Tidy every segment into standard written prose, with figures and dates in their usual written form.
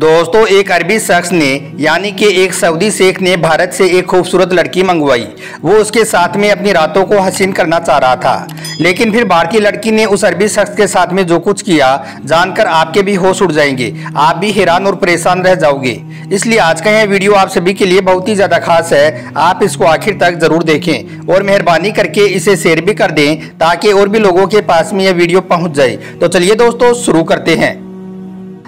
दोस्तों, एक अरबी शख्स ने यानी कि एक सऊदी शेख ने भारत से एक खूबसूरत लड़की मंगवाई। वो उसके साथ में अपनी रातों को हसीन करना चाह रहा था, लेकिन फिर भारतीय लड़की ने उस अरबी शख्स के साथ में जो कुछ किया जानकर आपके भी होश उड़ जाएंगे। आप भी हैरान और परेशान रह जाओगे। इसलिए आज का यह वीडियो आप सभी के लिए बहुत ही ज़्यादा खास है। आप इसको आखिर तक ज़रूर देखें और मेहरबानी करके इसे शेयर भी कर दें ताकि और भी लोगों के पास में यह वीडियो पहुँच जाए। तो चलिए दोस्तों, शुरू करते हैं।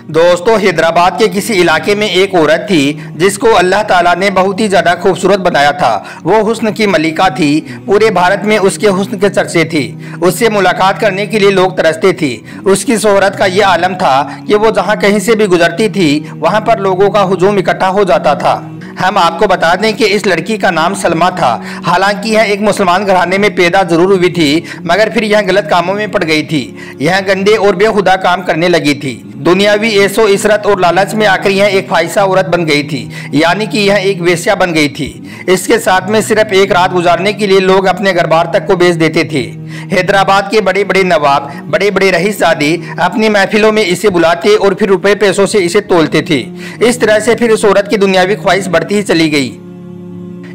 दोस्तों, हैदराबाद के किसी इलाके में एक औरत थी जिसको अल्लाह ताला ने बहुत ही ज़्यादा खूबसूरत बनाया था। वो हुस्न की मलिका थी। पूरे भारत में उसके हुस्न के चर्चे थी। उससे मुलाकात करने के लिए लोग तरसते थे। उसकी शोहरत का ये आलम था कि वो जहाँ कहीं से भी गुजरती थी वहाँ पर लोगों का हुजूम इकट्ठा हो जाता था। हम आपको बता दें कि इस लड़की का नाम सलमा था। हालांकि यह एक मुसलमान घराने में पैदा जरूर हुई थी, मगर फिर यह गलत कामों में पड़ गई थी। यह गंदे और बेहुदा काम करने लगी थी। दुनियावी ऐशो इशरत और लालच में आकर यह एक फाइसा औरत बन गई थी, यानी कि यह एक वेश्या बन गई थी। इसके साथ में सिर्फ एक रात गुजारने के लिए लोग अपने घर-बार तक को बेच देते थे। हैदराबाद के बड़े बड़े नवाब, बड़े बड़े रईसजादे अपनी महफिलों में इसे बुलाते और फिर रुपए पैसों से इसे तोलते थे। इस तरह से फिर उस औरत की दुनियावी ख्वाहिश बढ़ती ही चली गई।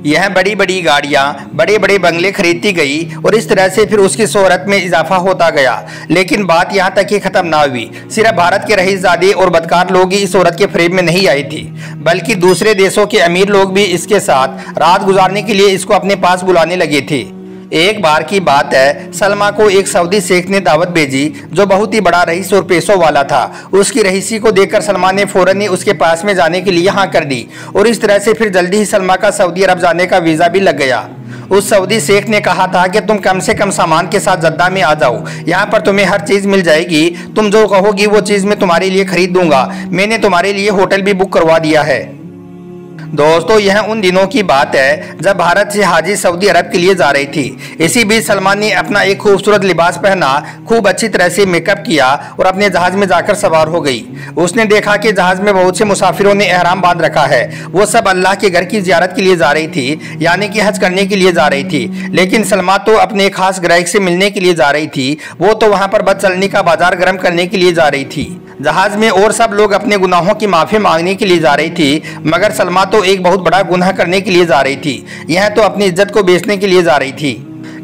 यह बड़ी बड़ी गाड़ियां, बड़े बड़े बंगले खरीदती गई और इस तरह से फिर उसकी शोहरत में इजाफा होता गया। लेकिन बात यहाँ तक ही खत्म ना हुई। सिर्फ भारत के रईसजादे और बदकार लोग ही इस औरत के फ्रेम में नहीं आई थी, बल्कि दूसरे देशों के अमीर लोग भी इसके साथ रात गुजारने के लिए इसको अपने पास बुलाने लगे थे। एक बार की बात है, सलमा को एक सऊदी शेख ने दावत भेजी जो बहुत ही बड़ा रईस और पैसों वाला था। उसकी रईसी को देखकर सलमा ने फौरन ही उसके पास में जाने के लिए हाँ कर दी और इस तरह से फिर जल्दी ही सलमा का सऊदी अरब जाने का वीज़ा भी लग गया। उस सऊदी शेख ने कहा था कि तुम कम से कम सामान के साथ जद्दा में आ जाओ, यहाँ पर तुम्हें हर चीज़ मिल जाएगी। तुम जो कहोगी वो चीज़ मैं तुम्हारे लिए खरीद दूंगा। मैंने तुम्हारे लिए होटल भी बुक करवा दिया है। दोस्तों, यह उन दिनों की बात है जब भारत से हाजी सऊदी अरब के लिए जा रही थी। इसी बीच सलमा ने अपना एक खूबसूरत लिबास पहना, खूब अच्छी तरह से मेकअप किया और अपने जहाज में जाकर सवार हो गई। उसने देखा कि जहाज में बहुत से मुसाफिरों ने एहराम बांध रखा है। वो सब अल्लाह के घर की जियारत के लिए जा रही थी, यानी कि हज करने के लिए जा रही थी। लेकिन सलमा तो अपने एक खास ग्राहक से मिलने के लिए जा रही थी। वो तो वहाँ पर बदचलनी का बाजार गर्म करने के लिए जा रही थी। जहाज में और सब लोग अपने गुनाहों की माफ़ी मांगने के लिए जा रही थी, मगर सलमा तो एक बहुत बड़ा गुनाह करने के लिए जा रही थी। यह तो अपनी इज्जत को बेचने के लिए जा रही थी।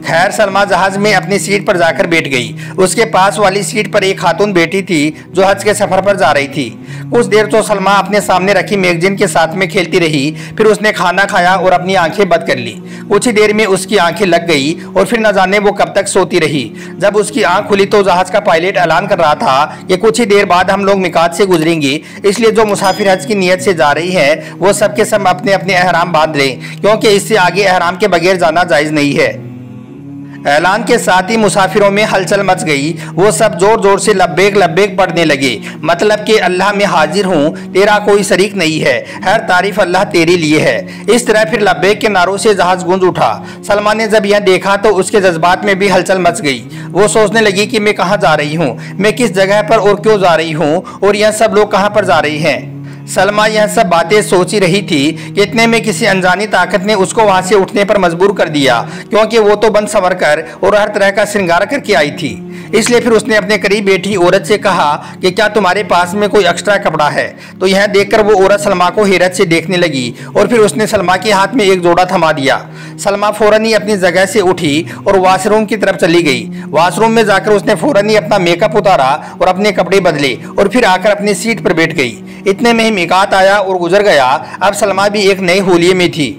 खैर, सलमा जहाज में अपनी सीट पर जाकर बैठ गई। उसके पास वाली सीट पर एक खातून बैठी थी जो हज के सफर पर जा रही थी। कुछ देर तो सलमा अपने सामने रखी मैगजीन के साथ में खेलती रही। फिर उसने खाना खाया और अपनी आंखें बंद कर ली। कुछ ही देर में उसकी आंखें लग गई और फिर न जाने वो कब तक सोती रही। जब उसकी आंख खुली तो जहाज का पायलट ऐलान कर रहा था कि कुछ ही देर बाद हम लोग मिकात से गुजरेंगे, इसलिए जो मुसाफिर हज की नीयत से जा रही है वो सबके सब अपने अपने एहराम बांध लें, क्योंकि इससे आगे एहराम के बगैर जाना जायज़ नहीं है। ऐलान के साथ ही मुसाफिरों में हलचल मच गई। वो सब जोर जोर से लब्बैक लब्बैक पढ़ने लगे, मतलब कि अल्लाह में हाजिर हूँ, तेरा कोई शरीक नहीं है, हर तारीफ अल्लाह तेरे लिए है। इस तरह फिर लब्बैक के नारों से जहाज गूंज उठा। सलमा ने जब यह देखा तो उसके जज्बात में भी हलचल मच गई। वो सोचने लगी कि मैं कहाँ जा रही हूँ, मैं किस जगह पर और क्यों जा रही हूँ, और यह सब लोग कहाँ पर जा रहे हैं। सलमा यह सब बातें सोच ही रही थी कि इतने में किसी अनजानी ताकत ने उसको वहां से उठने पर मजबूर कर दिया, क्योंकि वो तो बन संवर कर और हर तरह का श्रृंगार करके आई थी। इसलिए फिर उसने अपने करीब बैठी औरत से कहा कि क्या तुम्हारे पास में कोई एक्स्ट्रा कपड़ा है। तो यह देखकर वो औरत सलमा को हैरत से देखने लगी और फिर उसने सलमा के हाथ में एक जोड़ा थमा दिया। सलमा फौरन ही अपनी जगह से उठी और वॉशरूम की तरफ चली गई। वॉशरूम में जाकर उसने फौरन ही अपना मेकअप उतारा और अपने कपड़े बदले और फिर आकर अपनी सीट पर बैठ गई। इतने में ही मिकात आया और गुजर गया। अब सलमा भी एक नए हुलिये में थी।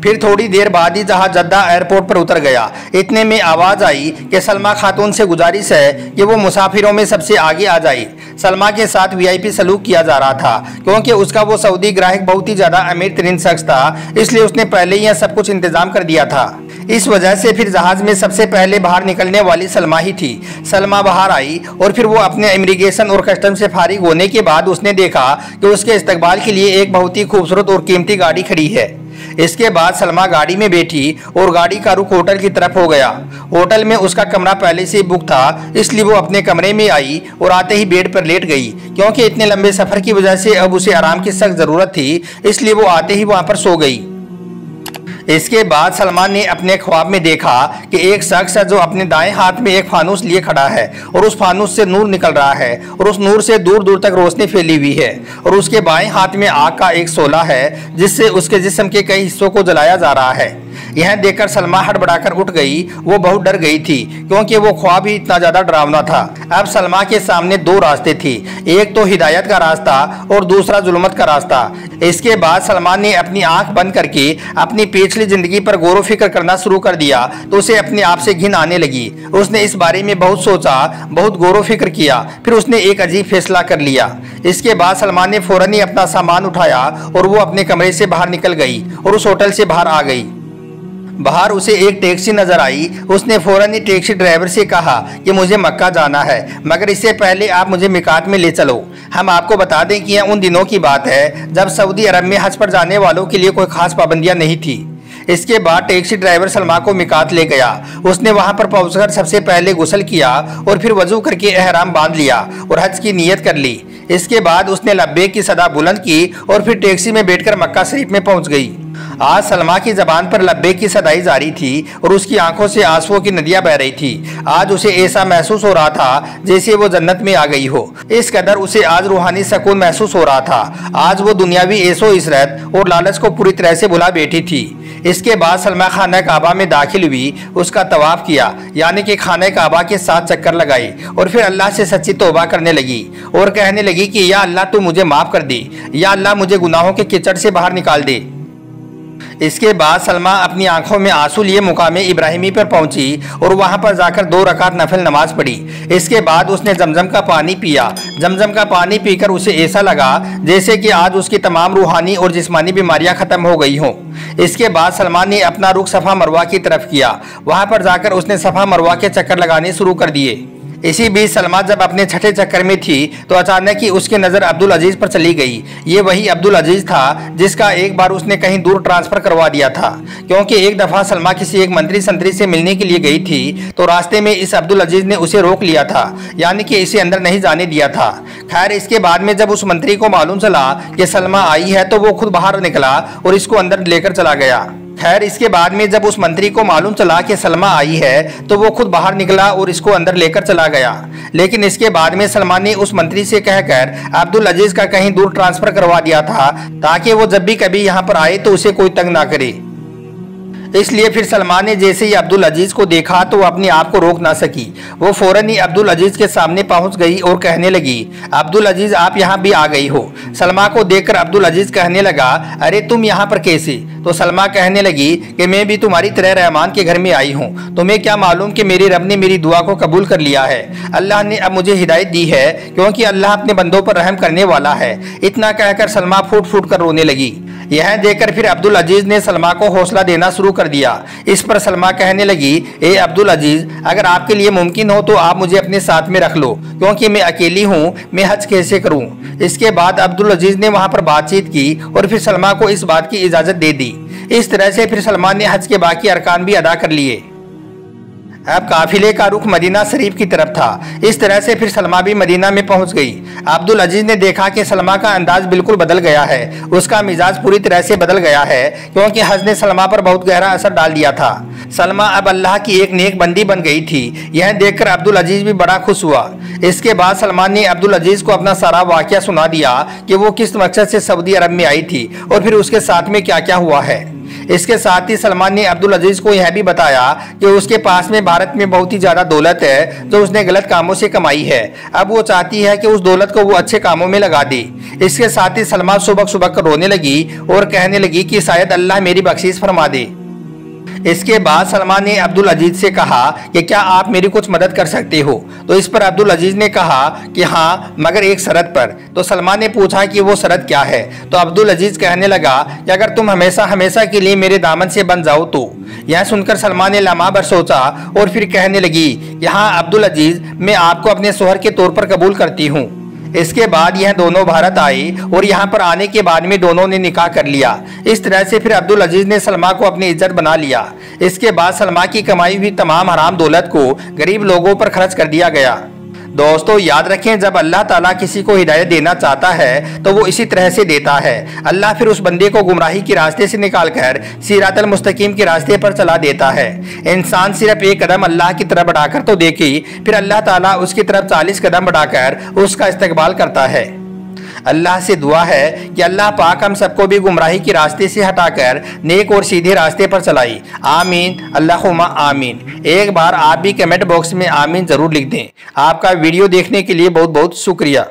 फिर थोड़ी देर बाद ही जहाज जद्दा एयरपोर्ट पर उतर गया। इतने में आवाज़ आई कि सलमा खातून से गुजारिश है कि वो मुसाफिरों में सबसे आगे आ जाए। सलमा के साथ वीआईपी सलूक किया जा रहा था, क्योंकि उसका वो सऊदी ग्राहक बहुत ही ज़्यादा अमीर तरीन शख्स था। इसलिए उसने पहले ही यह सब कुछ इंतजाम कर दिया था। इस वजह से फिर जहाज में सबसे पहले बाहर निकलने वाली सलमा ही थी। सलमा बाहर आई और फिर वो अपने इमिग्रेशन और कस्टम से फारिग होने के बाद उसने देखा कि उसके इस्तकबाल के लिए एक बहुत ही खूबसूरत और कीमती गाड़ी खड़ी है। इसके बाद सलमा गाड़ी में बैठी और गाड़ी का रुख होटल की तरफ हो गया। होटल में उसका कमरा पहले से ही बुक था, इसलिए वो अपने कमरे में आई और आते ही बेड पर लेट गई, क्योंकि इतने लंबे सफर की वजह से अब उसे आराम की सख्त जरूरत थी। इसलिए वो आते ही वहां पर सो गई। इसके बाद सलमान ने अपने ख्वाब में देखा कि एक शख्स है जो अपने दाएं हाथ में एक फानूस लिए खड़ा है और उस फानूस से नूर निकल रहा है और उस नूर से दूर दूर तक रोशनी फैली हुई है और उसके बाएं हाथ में आग का एक शोला है जिससे उसके जिस्म के कई हिस्सों को जलाया जा रहा है। यह देखकर सलमा हड़बड़ाकर उठ गई। वो बहुत डर गई थी क्योंकि वो ख्वाब ही इतना ज्यादा डरावना था। अब सलमा के सामने दो रास्ते थे, एक तो हिदायत का रास्ता और दूसरा जुल्मत का रास्ता। इसके बाद सलमान ने अपनी आंख बंद करके अपनी पिछली जिंदगी पर गौर फिक्र करना शुरू कर दिया तो उसे अपने आप से घिन आने लगी। उसने इस बारे में बहुत सोचा, बहुत गौर फिक्र किया, फिर उसने एक अजीब फैसला कर लिया। इसके बाद सलमान ने फौरन ही अपना सामान उठाया और वो अपने कमरे से बाहर निकल गई और उस होटल से बाहर आ गई। बाहर उसे एक टैक्सी नजर आई। उसने फौरन ही टैक्सी ड्राइवर से कहा कि मुझे मक्का जाना है, मगर इससे पहले आप मुझे मिकात में ले चलो। हम आपको बता दें कि यह उन दिनों की बात है जब सऊदी अरब में हज पर जाने वालों के लिए कोई खास पाबंदियां नहीं थी। इसके बाद टैक्सी ड्राइवर सलमा को मिकात ले गया। उसने वहां पर पहुंचकर सबसे पहले गुस्ल किया और फिर वजू करके एहराम बांध लिया और हज की नीयत कर ली। इसके बाद उसने लब्बैक की सदा बुलंद की और फिर टैक्सी में बैठकर मक्का शरीफ में पहुंच गई। आज सलमा की जबान पर लब्बैक की सदाई जारी थी और उसकी आंखों से आंसुओं की नदियां बह रही थी। आज उसे ऐसा महसूस हो रहा था जैसे वो जन्नत में आ गई हो। इस कदर उसे आज रूहानी सुकून महसूस हो रहा था। आज वो दुनियावी ऐशो इशरत और लालच को पूरी तरह से भुला बैठी थी। इसके बाद सलमा खाना काबा में दाखिल हुई, उसका तवाफ किया यानी कि खाना काबा के 7 चक्कर लगाई और फिर अल्लाह से सच्ची तौबा करने लगी और कहने लगी कि या अल्लाह तू मुझे माफ कर दे, या अल्लाह मुझे गुनाहों के कीचड़ से बाहर निकाल दे। इसके बाद सलमा अपनी आंखों में आंसू लिए मुकामे इब्राहिमी पर पहुंची और वहां पर जाकर 2 रकात नफल नमाज पढ़ी। इसके बाद उसने जमजम का पानी पिया। जमजम का पानी पीकर उसे ऐसा लगा जैसे कि आज उसकी तमाम रूहानी और जिस्मानी बीमारियां खत्म हो गई हों। इसके बाद सलमान ने अपना रुख सफ़ा मरवा की तरफ किया। वहां पर जाकर उसने सफ़ा मरवा के चक्कर लगाने शुरू कर दिए। इसी बीच सलमा जब अपने छठे चक्कर में थी तो अचानक ही उसकी नज़र अब्दुल अजीज पर चली गई। ये वही अब्दुल अजीज था जिसका एक बार उसने कहीं दूर ट्रांसफ़र करवा दिया था, क्योंकि एक दफ़ा सलमा किसी एक मंत्री संतरी से मिलने के लिए गई थी तो रास्ते में इस अब्दुल अजीज ने उसे रोक लिया था, यानी कि इसे अंदर नहीं जाने दिया था। खैर इसके बाद में जब उस मंत्री को मालूम चला कि सलमा आई है तो वो खुद बाहर निकला और इसको अंदर लेकर चला गया। खैर इसके बाद में जब उस मंत्री को मालूम चला कि सलमा आई है तो वो खुद बाहर निकला और इसको अंदर लेकर चला गया। लेकिन इसके बाद में सलमान ने उस मंत्री से कहकर अब्दुल अजीज का कहीं दूर ट्रांसफर करवा दिया था ताकि वो जब भी कभी यहाँ पर आए तो उसे कोई तंग ना करे। इसलिए फिर सलमान ने जैसे ही अब्दुल अजीज को देखा तो वो अपने आप को रोक ना सकी। वो फौरन ही अब्दुल अजीज के सामने पहुंच गई और कहने लगी, अब्दुल अजीज आप यहाँ भी आ गई हो। सलमा को देखकर अब्दुल अजीज कहने लगा, अरे तुम यहाँ पर कैसे? तो सलमा कहने लगी कि मैं भी तुम्हारी तरह रहमान के घर में आई हूँ। तुम्हें क्या मालूम कि मेरे रब ने मेरी दुआ को कबूल कर लिया है। अल्लाह ने अब मुझे हिदायत दी है क्योंकि अल्लाह अपने बंदों पर रहम करने वाला है। इतना कहकर सलमा फूट फूट कर रोने लगी। यह देखकर फिर अब्दुल अजीज ने सलमा को हौसला देना शुरू कर दिया। इस पर सलमा कहने लगी, ए अब्दुल अजीज, अगर आपके लिए मुमकिन हो तो आप मुझे अपने साथ में रख लो, क्योंकि मैं अकेली हूँ, मैं हज कैसे करूँ। इसके बाद अब्दुल अजीज ने वहाँ पर बातचीत की और फिर सलमा को इस बात की इजाज़त दे दी। इस तरह से फिर सलमान ने हज के बाकी अरकान भी अदा कर लिए। अब काफिले का रुख मदीना शरीफ की तरफ था। इस तरह से फिर सलमा भी मदीना में पहुंच गई। अब्दुल अजीज ने देखा कि सलमा का अंदाज बिल्कुल बदल गया है, उसका मिजाज पूरी तरह से बदल गया है, क्योंकि हज ने सलमा पर बहुत गहरा असर डाल दिया था। सलमा अब अल्लाह की एक नेक बंदी बन गई थी। यह देखकर अब्दुल अजीज भी बड़ा खुश हुआ। इसके बाद सलमान ने अब्दुल अजीज को अपना सारा वाकया सुना दिया कि वो किस मकसद से सऊदी अरब में आई थी और फिर उसके साथ में क्या क्या हुआ है। इसके साथ ही सलमान ने अब्दुल अजीज को यह भी बताया कि उसके पास में भारत में बहुत ही ज्यादा दौलत है जो उसने गलत कामों से कमाई है। अब वो चाहती है कि उस दौलत को वो अच्छे कामों में लगा दे। इसके साथ ही सलमा सुबह सुबह कर रोने लगी और कहने लगी कि शायद अल्लाह मेरी बख्शीश फरमा दे। इसके बाद सलमान ने अब्दुल अजीज से कहा कि क्या आप मेरी कुछ मदद कर सकते हो। तो इस पर अब्दुल अजीज ने कहा कि हाँ, मगर एक शर्त पर। तो सलमान ने पूछा कि वो शर्त क्या है। तो अब्दुल अजीज कहने लगा कि अगर तुम हमेशा हमेशा के लिए मेरे दामन से बन जाओ तो। यह सुनकर सलमान ने लम्हा भर सोचा और फिर कहने लगी कि हाँ अब्दुल अजीज, मैं आपको अपने शोहर के तौर पर कबूल करती हूँ। इसके बाद यह दोनों भारत आए और यहाँ पर आने के बाद में दोनों ने निकाह कर लिया। इस तरह से फिर अब्दुल अजीज ने सलमा को अपनी इज्जत बना लिया। इसके बाद सलमा की कमाई हुई तमाम हराम दौलत को गरीब लोगों पर खर्च कर दिया गया। दोस्तों याद रखें, जब अल्लाह ताला किसी को हिदायत देना चाहता है तो वो इसी तरह से देता है। अल्लाह फिर उस बंदे को गुमराही के रास्ते से निकालकर सिरातल मुस्तकीम के रास्ते पर चला देता है। इंसान सिर्फ एक कदम अल्लाह की तरफ बढ़ाकर तो देखे, फिर अल्लाह ताला उसकी तरफ 40 कदम बढ़ाकर उसका इस्तकबाल करता है। अल्लाह से दुआ है कि अल्लाह पाक हम सबको भी गुमराही के रास्ते से हटाकर नेक और सीधे रास्ते पर चलाई। आमीन अल्लाहुम्मा आमीन। एक बार आप भी कमेंट बॉक्स में आमीन ज़रूर लिख दें। आपका वीडियो देखने के लिए बहुत बहुत शुक्रिया।